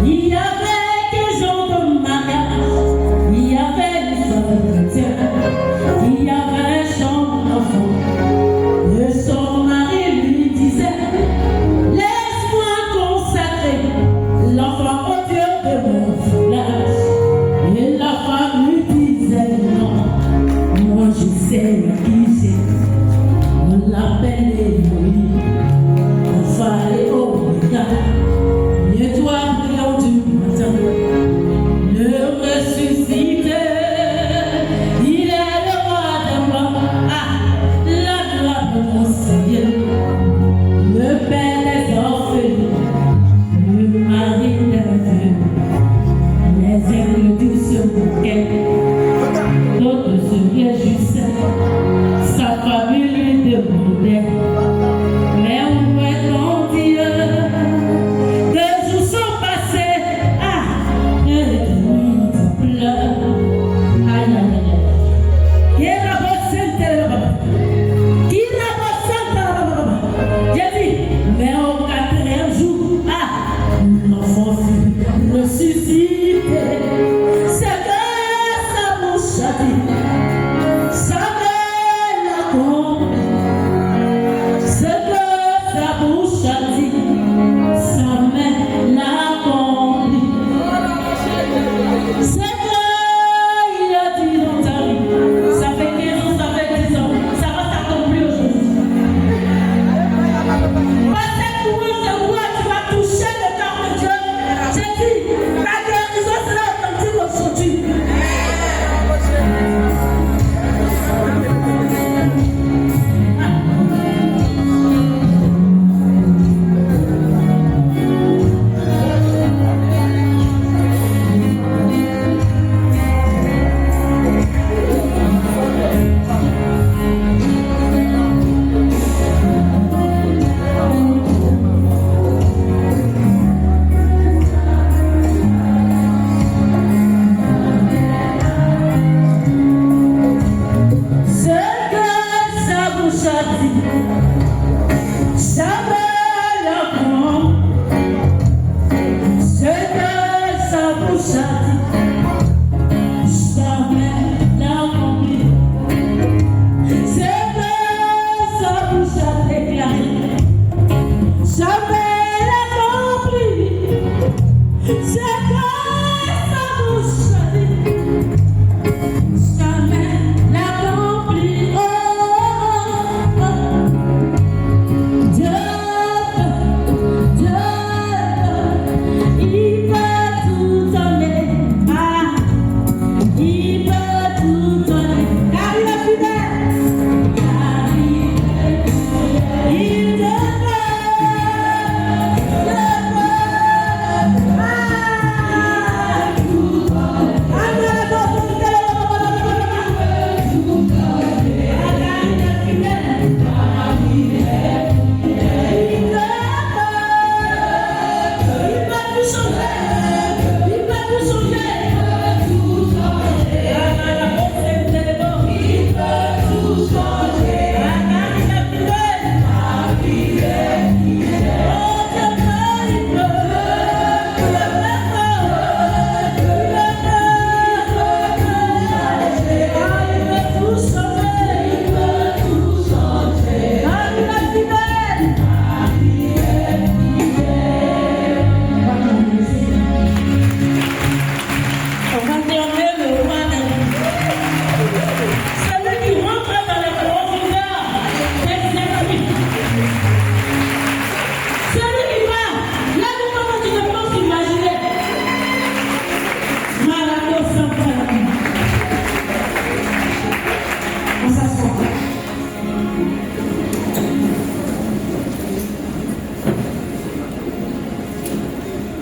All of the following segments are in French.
Il y avait des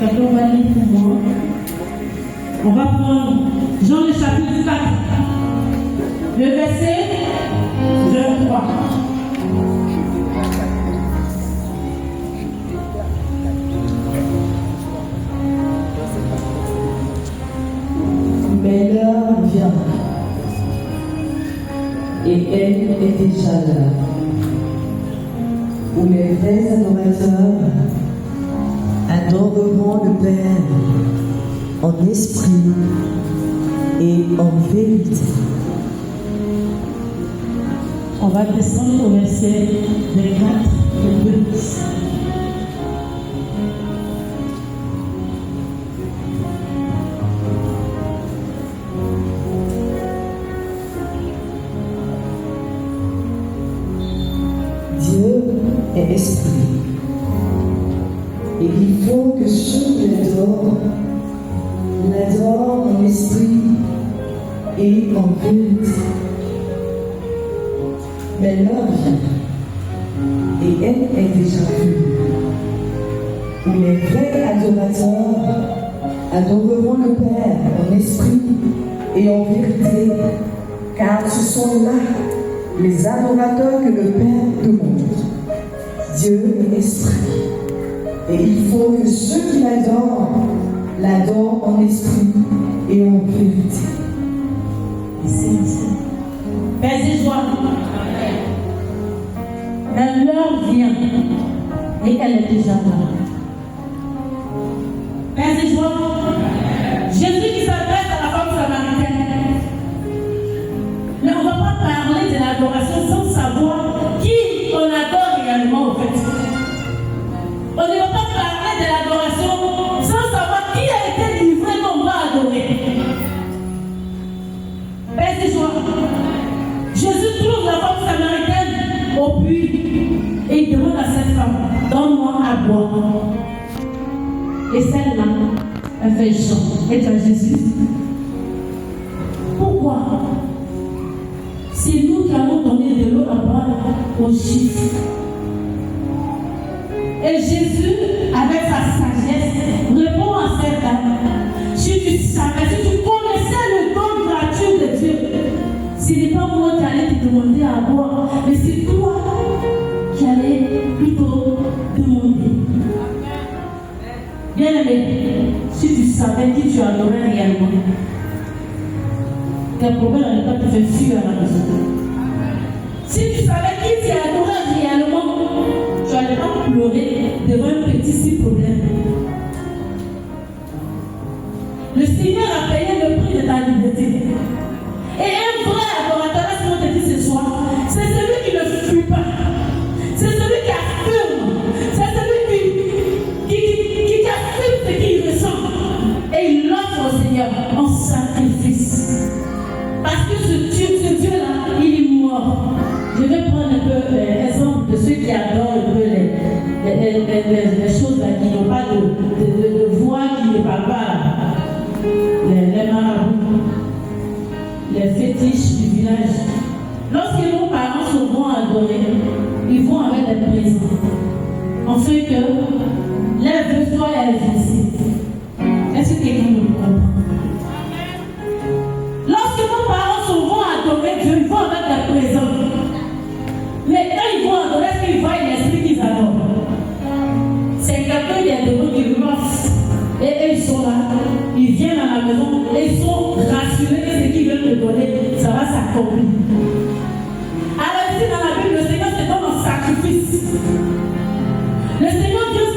Après, on va lire pour moi. On va prendre Jean le chapitre 4, le verset 23. Mais l'heure vient, et elle est déjà là, où les vrais adorateurs adoreront le Père en esprit et en vérité. On va descendre au verset 24 et 2. Dieu est esprit, et il faut que ceux qui l'adorent en esprit et en vérité. Mais l'heure vient, et elle est déjà venue, où les vrais adorateurs adoreront le Père en esprit et en vérité, car ce sont là les adorateurs que le Père demande. Dieu est esprit, et il faut que ceux qui l'adorent en esprit et en vérité. Père et joie. Mais l'heure vient et elle est déjà là. Père et joie. Jésus qui s'adresse à la femme samaritaine. Mais on ne va pas parler de l'adoration sans savoir qui on adore réellement au fait. On ne va pas parler de l'adoration sans savoir qui a été livré qu'on va adorer. Père et joie. Jésus trouve la femme samaritaine au puits et il demande à cette femme, donne-moi à boire. Et celle-là, elle fait Jean. Et tu as Jésus. Pourquoi? C'est nous qui allons donner de l'eau à boire aux Juifs. Et Jésus, avec sa sagesse, répond à cette dame. Si tu savais, si tu connaissais le don gratuit de Dieu, ce n'est pas moi qui allais te demander à boire, mais c'est toi qui allais plutôt demander. Bien aimé, si tu savais qui tu adorais réellement, tes problèmes n'allaient pas te faire fuir à la maison. Si tu savais qui tu adorais réellement, tu n'allais pas pleurer devant un petit problème. Le Seigneur a payé le prix de ta liberté. Et un vrai adorateur, laisse-moi te dire ce soir, c'est celui qui ne fuit pas. C'est celui qui affirme. C'est celui qui affirme ce qu'il ressent. Et il l'offre au Seigneur en sacrifice. Parce que ce Dieu-là, il est mort. Je vais prendre un peu l'exemple de ceux qui adorent un peu les choses là, qui n'ont pas de voix, qui ne parlent pas. Les marabouts, les fétiches du village. Lorsque nos parents se vont adorer, ils vont avec des présents. En fait que les vœux soient exaucés. Est-ce que quelqu'un me comprend? Lorsque nos parents se vont adorer Dieu, ils vont avec des présents. Mais quand ils vont adorer, est-ce qu'ils voient l'esprit qu'ils adorent? C'est quelqu'un qui est devant qui l'offre. Et ils sont là, ils viennent à la maison et ils sont rassurés que ce qu'ils veulent te donner, ça va s'accomplir. Alors ici dans la Bible, le Seigneur se donne en sacrifice. Le Seigneur Dieu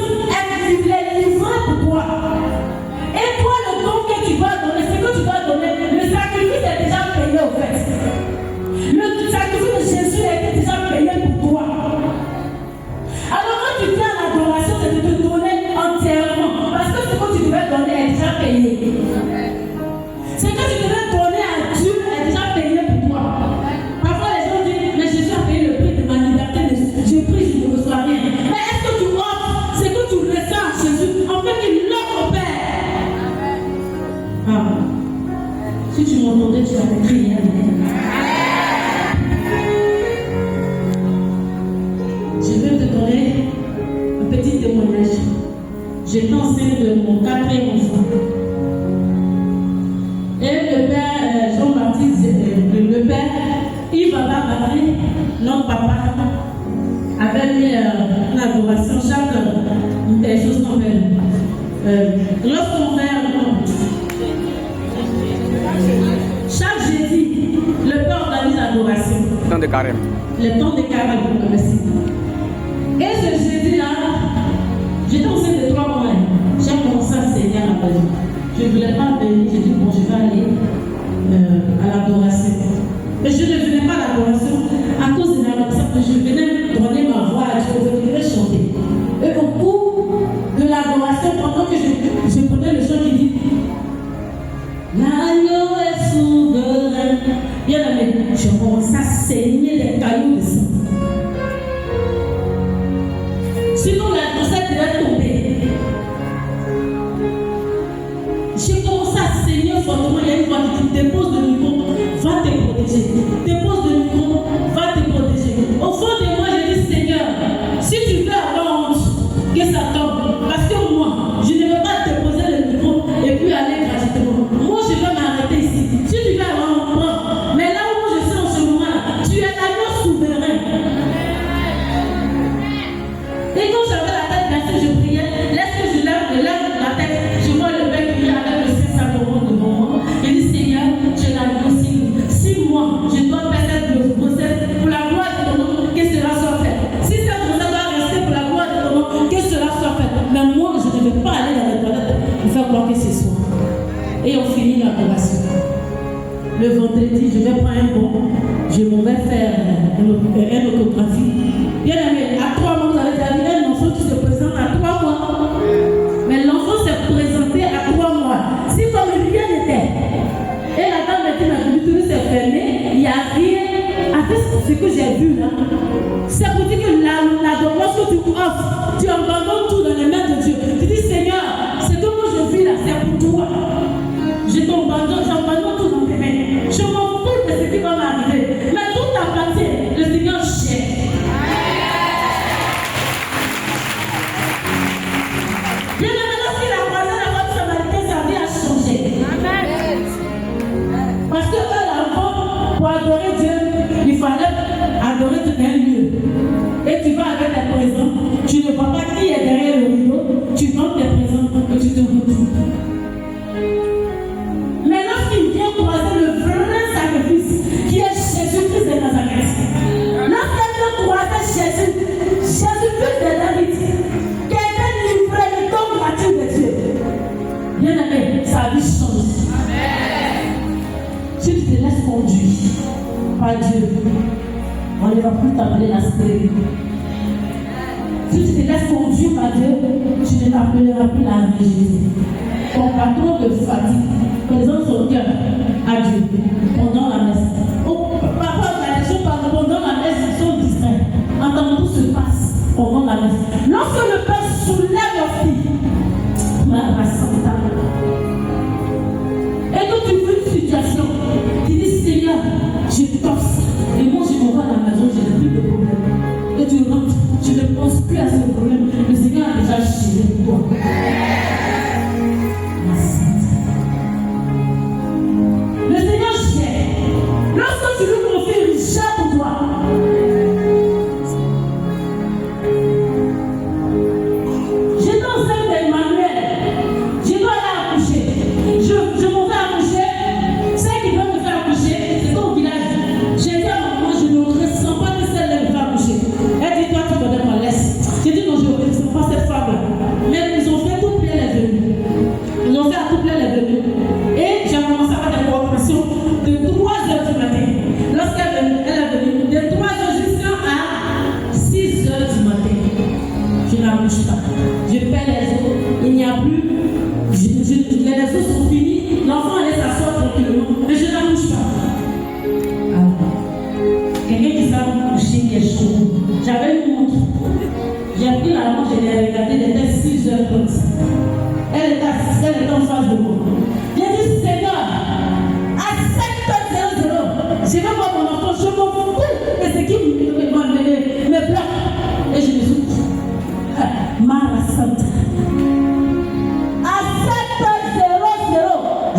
est livré pour toi. Et toi, le don que tu dois donner, ce que tu dois donner, le sacrifice est déjà payé au fait. Le sacrifice de Jésus a été déjà payé pour toi. Alors quand tu viens à l'adoration, c'est de te donner entièrement. Parce que ce que tu devais donner est déjà payé. Ce que tu devais donner à Dieu est déjà payé pour toi. Parfois les gens disent, mais Jésus a payé le prix de ma liberté, je prie, je ne reçois rien. Mais est-ce que tu offres ce que tu ressens à Jésus en fait qu'il l'offre au Père? Ah. Si tu m'entendais, tu vas crier. Je vais te donner un petit témoignage. J'étais enceinte de mon 4 quatrième enfant. Et le père Jean-Baptiste, le père Yves Babary, notre papa, avait mis une adoration chaque des choses nouvelles. Lorsqu'on fait chaque jeudi, le père organise l'adoration. Le temps de carême. Le temps de carême, merci. Et ce jeudi-là, j'étais enceinte de 3 mois. J'ai commencé à saigner à la maison. Je ne voulais pas venir. J'ai dit, bon, je vais aller à l'adoration. Mais je ne venais pas à l'adoration à cause de l'adoration. Je venais donner ma voix à Dieu. Je venais chanter. Et au cours de l'adoration, pendant que je prenais le chant qui dit l'agneau est souverain. Bien aimé, je commençais à saigner des cailloux de sang. Sinon, la recette devait tomber. J'ai commencé à saigner fortement. Il y a une voix qui dit dépose le micro, va te protéger. Dépose le micro, va te protéger. Au fond de moi, j'ai dit Seigneur, si tu veux avoir honte, que ça tombe. Parce que moi, je ne veux pas déposer le micro et puis aller gratuitement. Moi, je vais m'arrêter ici. Si tu veux avoir honte, mais là où je suis en ce moment-là, tu es l'agneau souverain. Et quand j'avais la tête baissée, je priais. Lorsque je lève la tête, je vois le père qui avec le Saint-Sacrement devant moi. Je dis Seigneur, je l'agneau aussi. Si moi, je dois faire cette grossesse pour la gloire de ton nom, que cela soit fait. Si cette grossesse doit rester pour la gloire de ton nom, que cela soit fait. Mais moi, je ne vais pas aller dans les toilettes pour faire croire que ce soit. Et on finit l'adoration. Le vendredi, je vais prendre un bon, je m'en vais faire une échographie. Bien aimé, à 3 mois, vous avez déjà vu un enfant qui se présente à 3 mois. Mais l'enfant s'est présenté à 3 mois. Si comme rien n'était, et la dame était dans le tout s'est fermé, il n'y a rien. Après ce que j'ai vu là, c'est pour dire que lorsque tu offres, tu abandonnes tout dans les mains de Dieu. Tu dis Seigneur, c'est que moi je vis là, c'est pour toi. Je t'abandonne, j'abandonne tout dans tes mains. Je m'en fous de ce qui va m'arriver. Mais tout t'appartient. Le Seigneur gère. Bien aimé, lorsqu'il a croisé la femme samaritaine, sa vie a changé. Parce que avant, pour adorer Dieu, il fallait adorer Dieu dans un lieu. Et tu vas avec tes présents. Tu ne vois pas qui est derrière le rideau. Tu vends tes présents et tu te retrouves. Mais lorsqu'il vient croiser le vrai sacrifice, qui est Jésus-Christ de Nazareth, lorsqu'il vient croiser Jésus, Jésus-Christ de David, qui a été livré le don gratuit de Dieu, bien aimé, sa vie change. Si tu te laisses conduire par Dieu, on ne va plus t'appeler la stérile. Si tu te laisses conduire par Dieu, tu ne t'appelleras plus la Jésus. Ton patron de fatigue présente son cœur à Dieu pendant la messe. Parfois, la question pendant la messe, ils sont distraits. Entends, tout se passe pendant la messe. Lorsque le Père soulève leur fille, et que tu veux une situation, tu dis Seigneur, je t'offre. Et moi, je m'en vais à la maison, je n'ai plus de problème. Et tu rentres, tu ne penses plus à ce problème. Le Seigneur a déjà géré pour toi.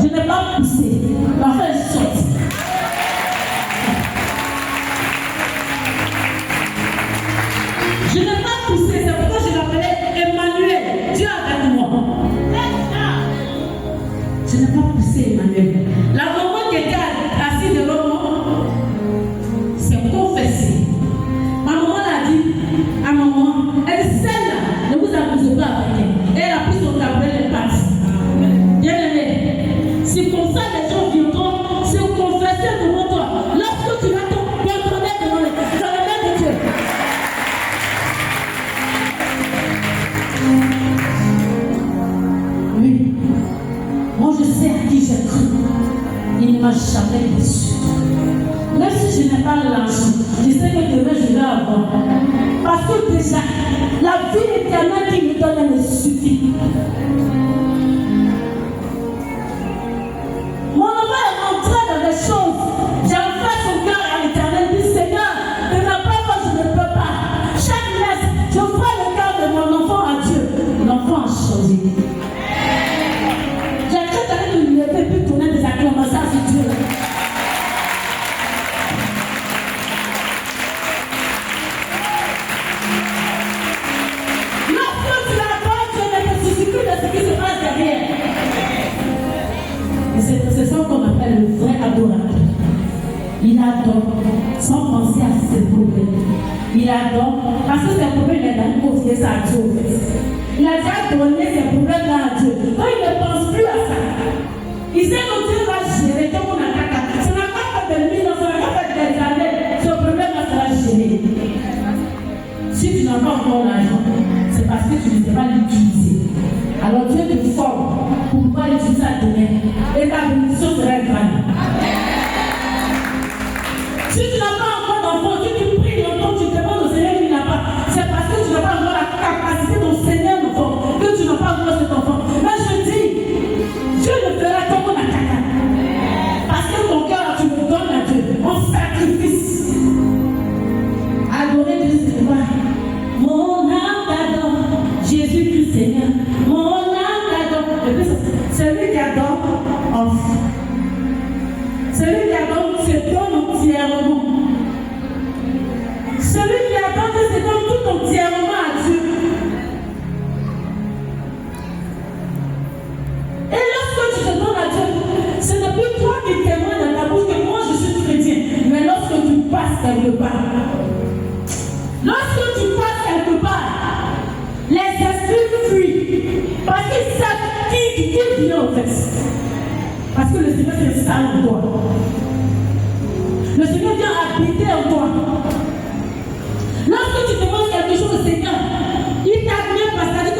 Je n'ai pas poussé. Parfois, elle saute. Je n'ai pas poussé. C'est pourquoi je l'appelais Emmanuel. Dieu avec moi. Je n'ai pas poussé Emmanuel. La maman qui était assise devant moi s'est confessée. Ma maman l'a dit à maman, elle dit celle-là, ne vous abusez pas avec elle. Et elle a pris son tabouret et elle est partie. Bien aimé, c'est comme ça les gens viendront se confesser devant toi. Lorsque tu vas te pardonner devant les mains de Dieu. Oui, moi je sais à qui j'ai cru. Il ne m'a jamais déçu. Même si je n'ai pas l'argent, je sais que demain je vais avoir. Parce que déjà, la vie éternelle qu'il me donne, elle me suffit. Mon enfant est rentré dans des choses. J'ai fait son cœur à l'éternel. Il dit Seigneur, de ma part, je ne peux pas. Chaque messe, je ferai le cœur de mon enfant à Dieu. L'enfant a changé. J'ai cru d'aller me lever puis tourner des acclamations sur Dieu. Lorsque tu l'attends, Dieu ne te suffit plus de ce qui se passe derrière. Et c'est ça qu'on appelle le vrai adorateur. Il adore sans penser à ses problèmes. Il adore parce que ses problèmes, il a confié ça à Dieu. Il a déjà donné ses problèmes là à Dieu. Donc il ne pense plus à ça. Il sait que Dieu va gérer tout mon attaque. Ça n'a pas fait de lui, ça n'a pas fait des années. Ce problème-là sera géré. Si tu n'as pas encore l'argent, c'est parce que tu ne sais pas l'utiliser. Alors Dieu te forme pour pouvoir l'utiliser à donner. Et ta bénédiction sera grande. Si tu n'as pas encore d'enfant, si tu pries longtemps, tu demandes au Seigneur qu'il n'a pas, c'est parce que tu n'as pas encore la capacité d'enseigner l'enfant, que tu n'as pas encore cet enfant. Mais je dis, Dieu ne fera comme on attaque. Parce que ton cœur, tu le donnes à Dieu en sacrifice. Adorer Dieu, c'est quoi? Mon âme t'adore, Jésus-Christ Seigneur. Mon âme t'adore. Celui qui adore, enfin. Celui qui adore se donne entièrement. Celui qui adore se donne tout entièrement à Dieu. Et lorsque tu te donnes à Dieu, ce n'est plus toi qui témoignes dans ta bouche que moi je suis chrétien. Mais lorsque tu passes quelque part, les esprits fuient. Parce qu'ils savent qui vient en fait. Parce que le Seigneur s'installe en toi. Le Seigneur vient habiter en toi. Lorsque tu demandes quelque chose au Seigneur, il t'admire parce que tu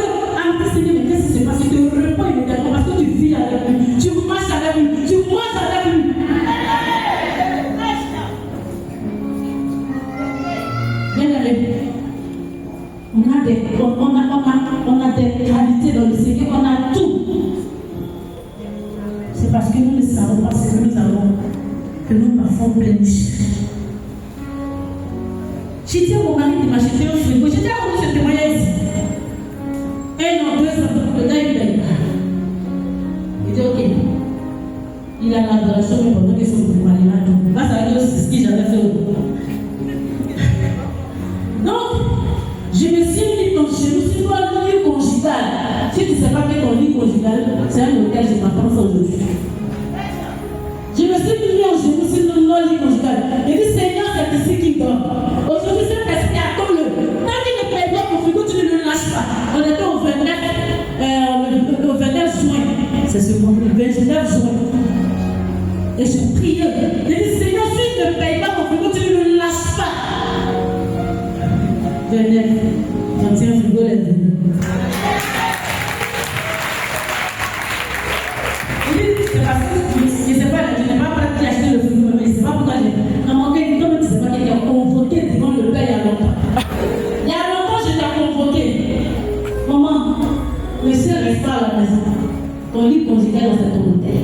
dis Seigneur, mais qu'est-ce qui se passe? Tu te réponds immédiatement parce que tu vis avec lui, tu marches avec lui, tu manges avec lui. Bien aimé, on a des qualités dans le Seigneur, on a tout. C'est parce que nous ne savons pas ce que nous avons que nous parfois planifions. J'ai dit à mon mari de m'acheter un frigo. J'ai dit à mon mari de témoigner ici. 1 an, 2 ans, le gars il paye pas. Il dit ok. Il a l'adoration, mais pendant que son mari là, là ça veut dire c'est ce que j'avais fait. Donc, je me suis mis dans chez nous, c'est quoi le lit conjugal? Si tu ne sais pas que ton lit conjugal, c'est un lequel je m'attends aujourd'hui. Je me suis mis en genoux sur le lit conjugal. Il dit Seigneur, c'est ici qui dort. Aujourd'hui, cet esprit attend-le. Tant qu'il ne paye pas mon frigo, tu ne le lâches pas. On était au 29 juin. C'est ce moment, le 29 juin. Et je priais. Il dit Seigneur, si tu ne payes pas mon frigo, tu ne le lâches pas. 29, j'en tiens un frigo les deux. C'est parce que je ne sais pas, je n'ai pas qui acheter le frigo, mais c'est pas pourquoi j'ai demandé, comme tu ne sais pas qu'il a convoqué devant le père il y a longtemps. Il y a longtemps, je t'ai convoqué. Maman, monsieur reste pas à la maison. Ton lit conjugal dans cette hôtel.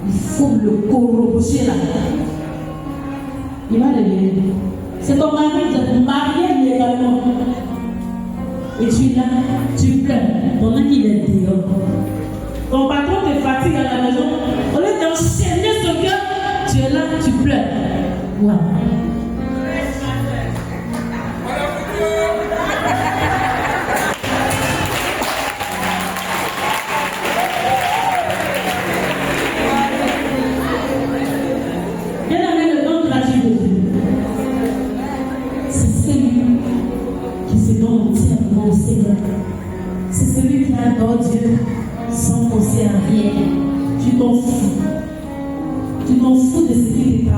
Il faut le corroborer là. Il va le lever. C'est ton mari, tu es marié légalement. Et tu pleures pendant qu'il est dehors. Ton patron te fatigue à la maison.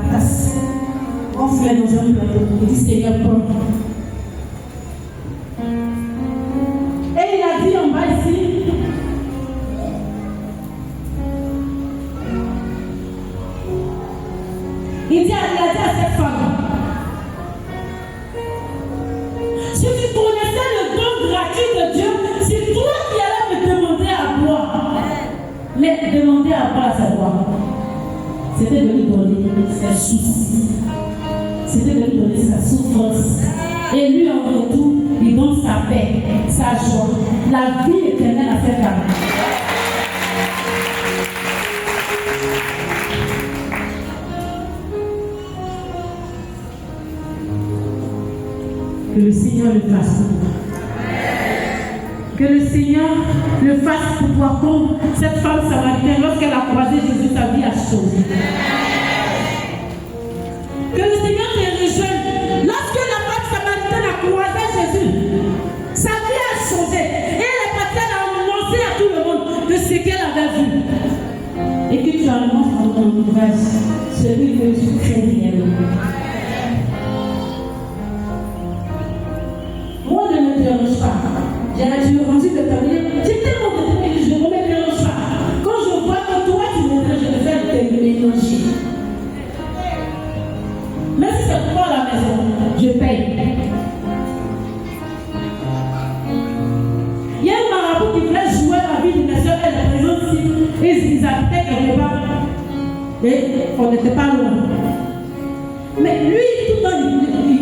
tasse. On fait dans un plateau. Il dit Seigneur, prends. Et il a dit en bas ici, il a dit à cette femme, si tu connaissais le don gratuit de Dieu, c'est toi qui allais me demander à boire. Mais demander à boire, c'est quoi? C'était de lui donner ses soucis. C'était de lui donner sa souffrance. Et lui, en retour, il donne sa paix, sa joie, la vie éternelle à cette âme. Que le Seigneur le fasse pour toi. Que le Seigneur le fasse pour toi, comme cette femme samaritaine, lorsqu'elle a croisé Jésus, sa vie a changé. Que le Seigneur te rejoigne. Lorsque la femme samaritaine a croisé Jésus, sa vie a changé. Et elle est partie à annoncer à tout le monde de ce qu'elle avait vu. Et que tu annonces dans ton ouvrage celui que tu crées réellement. Moi, ne me dérange pas. J'ai rendu de terminer. J'ai tellement de que je ne me dérange pas. Quand je vois que toi tu me déranges, je vais faire te mélanger. Mais si c'est pour à la maison, je paye. Il y a un marabout qui voulait jouer la vie d'une nation, elle est présente ici. Et ils habitaient quelque part. Et on n'était pas loin. Mais lui, tout le temps,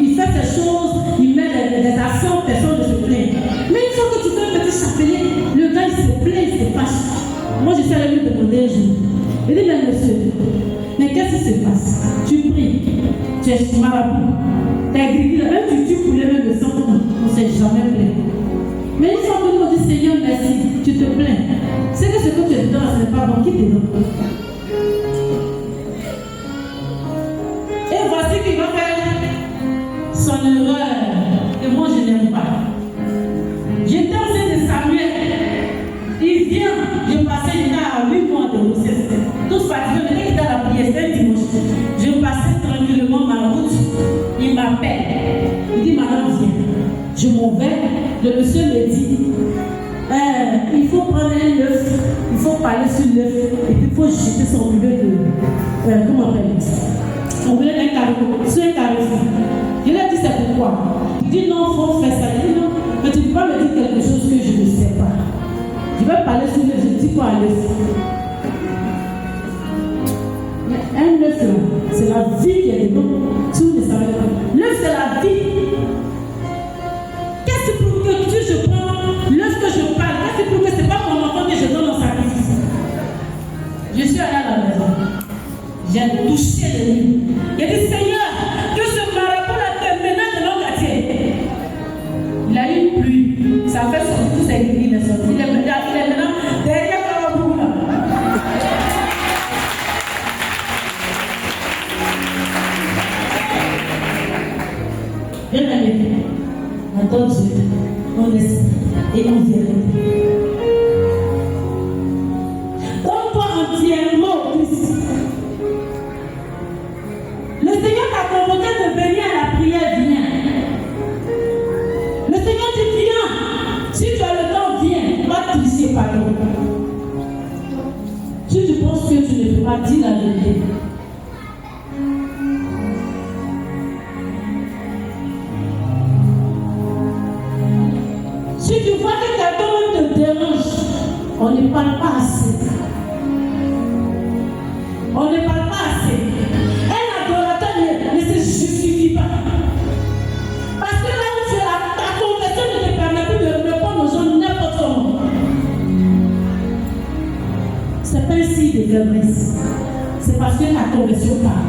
il fait ces choses, il met des accents, personne ne se plaint. Mais une fois que tu fais un petit chapelet, le gars il se plaint, il se fâche. Moi je suis allée lui demander un jour. Il dit, mais monsieur, mais qu'est-ce qui se passe? Tu pries, tu es marabout, tu es grillé, même tu coulais même le sang, on ne s'est jamais plaint. Mais une fois que nous on dit Seigneur merci, tu te plains. C'est que ce que tu es dedans, ce n'est pas bon, qui te donne? Et voici qu'il va faire son erreur que moi je n'aime pas. J'étais enceinte de Samuel. Il vient, je passais à 8 mois de grossesse. Tout fatigué, je venais quitter la prière, c'était un dimanche. Je passais tranquillement ma route. Il m'appelle. Il dit madame viens. Je m'en vais. Le monsieur me dit il faut prendre un œuf, il faut parler sur l'œuf et puis il faut jeter son milieu de comment on appelle ça? On voulait un carrefour, sur un carrefour. Je lui ai dit c'est pourquoi. Il dit non, il faut faire ça. Il dit non, mais tu ne peux pas me dire quelque chose que je ne sais pas. Je vais parler sur l'œuf, je dis quoi à l'œuf? Mais un œuf là, c'est la vie qui est dedans. Tu ne savais pas. L'œuf c'est la vie. Qu'est-ce qui prouve que Dieu je prends l'œuf que je parle? Qu'est-ce qui prouve que ce n'est pas mon enfant que je donne en sacrifice? Je suis allée à la maison. J'ai touché le mur. J'ai dit, Seigneur, que ce marabout-là te ménage de nos quartiers. Il a eu une pluie. Ça fait sortir tous ses grilles. Il est maintenant derrière Carabou là. Bien aimé, entends Dieu, en esprit et en vérité. Donne-toi entièrement au Christ. Le Seigneur t'a convoqué de venir à la prière, viens. Le Seigneur dit viens. Si tu as le temps, viens. Pas tricher, pardon. Si tu penses que tu ne peux pas dire la vérité. Si tu vois que quelqu'un te dérange, on ne parle pas assez. On ne parle pas assez. Un adorateur ne se justifie pas. Parce que là où tu es, ta confession ne te permet plus de répondre aux gens n'importe comment. C'est pas un signe de faiblesse. C'est parce que ta confession parle.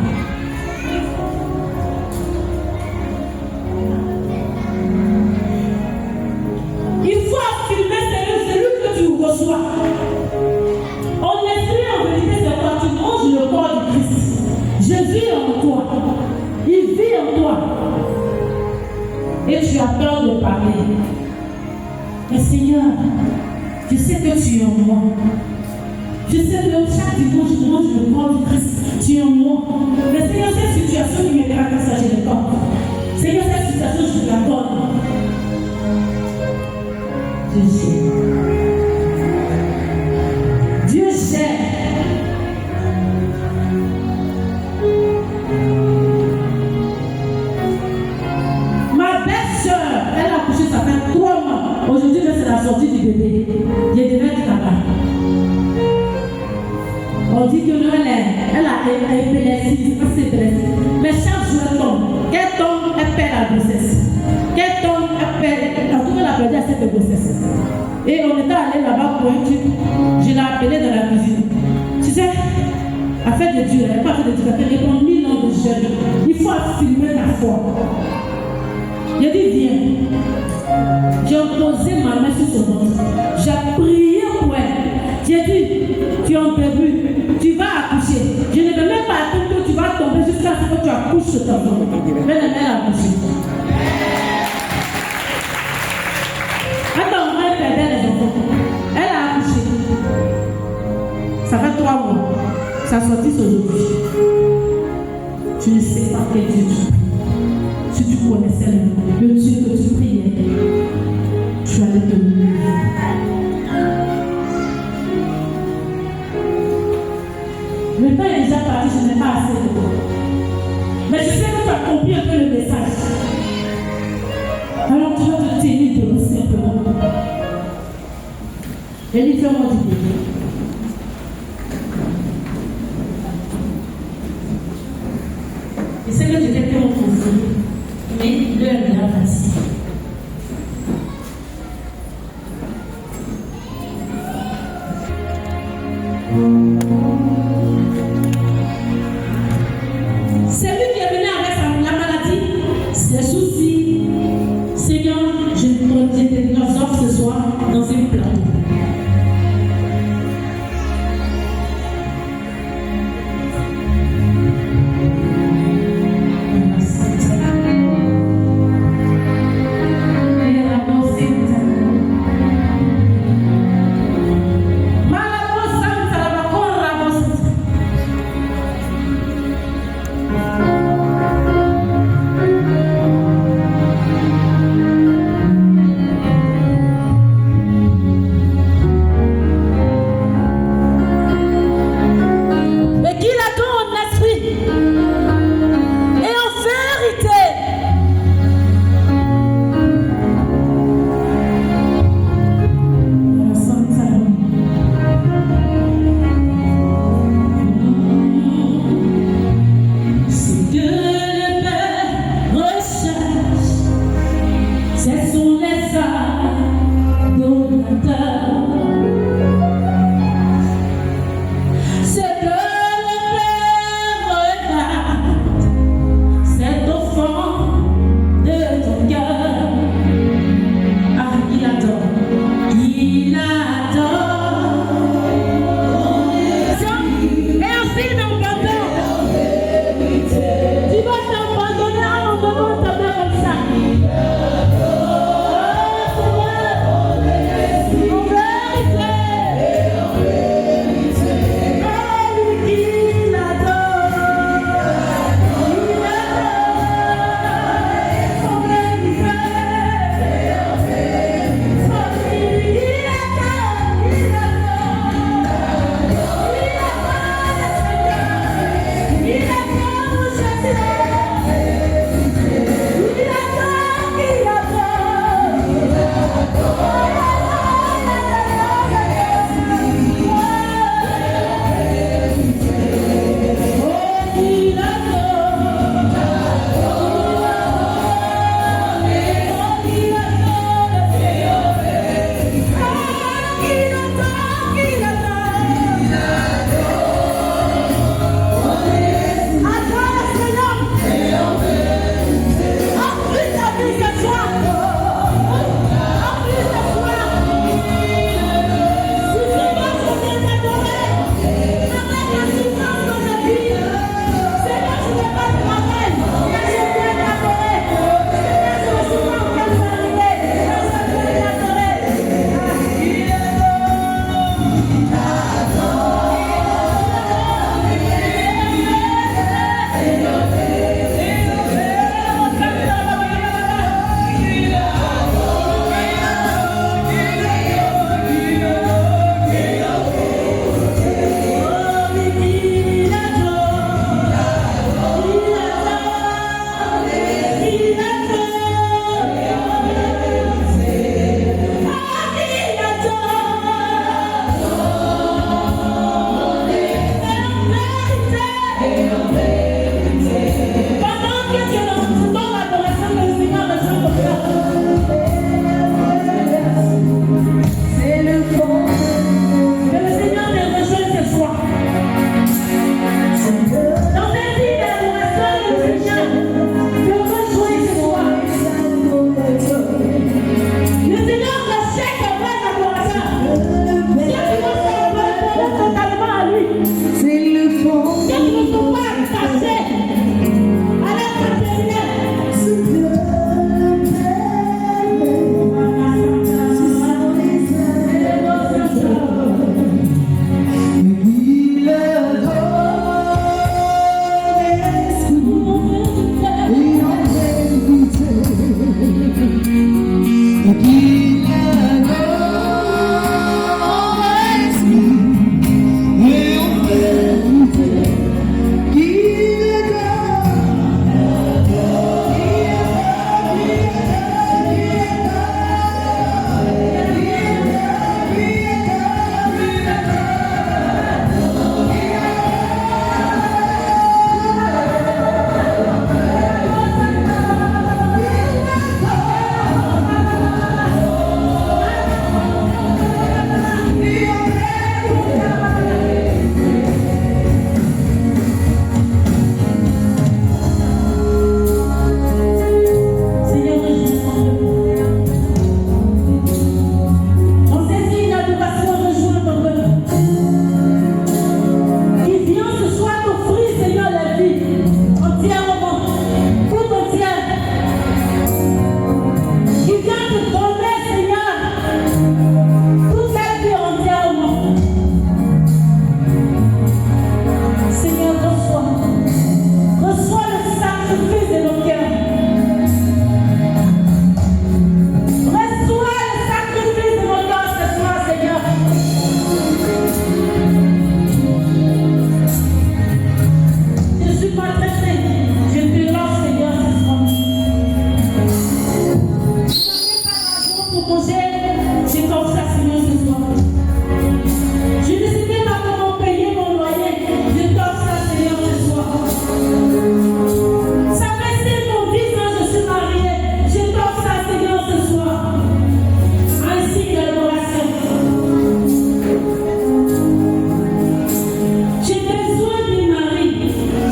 Il faut affirmer celui que tu reçois. En esprit, en vérité, c'est quoi? Tu manges le corps du Christ. Jésus est en toi. Il vit en toi. Et tu as peur de parler. Mais Seigneur, je sais que tu es en moi. Je sais que chaque dimanche, je mange le corps du Christ. Tu es en moi. Mais Seigneur, cette situation qui me tracasse, j'ai le temps. Seigneur, cette situation, je la donne. Dieu sait. Dieu sait. Ma belle-sœur, elle a accouché, ça fait 3 mois. Aujourd'hui, c'est la sortie du bébé. J'ai devenu papa. On dit que non, elle a épilepsie, c'est épilepsie. Mais chaque jour, elle tombe. Qu'elle tombe, elle perd la grossesse. Qu'elle tombe, elle perd. En tout cas, elle a perdu à cette grossesse. Et on était allé là-bas pour un truc. Je l'ai appelée dans la cuisine. Tu sais, affaire de Dieu, elle n'a pas fait de Dieu, elle fait répondre 1000 ans de jeûne. Il faut affirmer ta foi. J'ai dit, viens. J'ai posé ma main sur son ventre. J'ai prié pour elle. J'ai dit, tu es en début, tu vas accoucher. Je ne vais même pas attendre que tu vas tomber jusqu'à ce que tu accouches sur ton ventre. Mais elle a accouché. Attends, elle perdait les enfants. Elle a accouché. Ça fait 3 mois. Ça sortit aujourd'hui. Tu ne sais pas quel Dieu tu pries. Si tu connaissais le Dieu que tu priais, tu allais te lever. Le temps est déjà parti, je n'ai pas assez de temps. Mais je sais que tu as compris un peu le message. Alors tu vas te tenir debout simplement. Et lui, fais-moi du bien. Et c'est que je t'ai fait mon conseil, mais l'heure est là facile.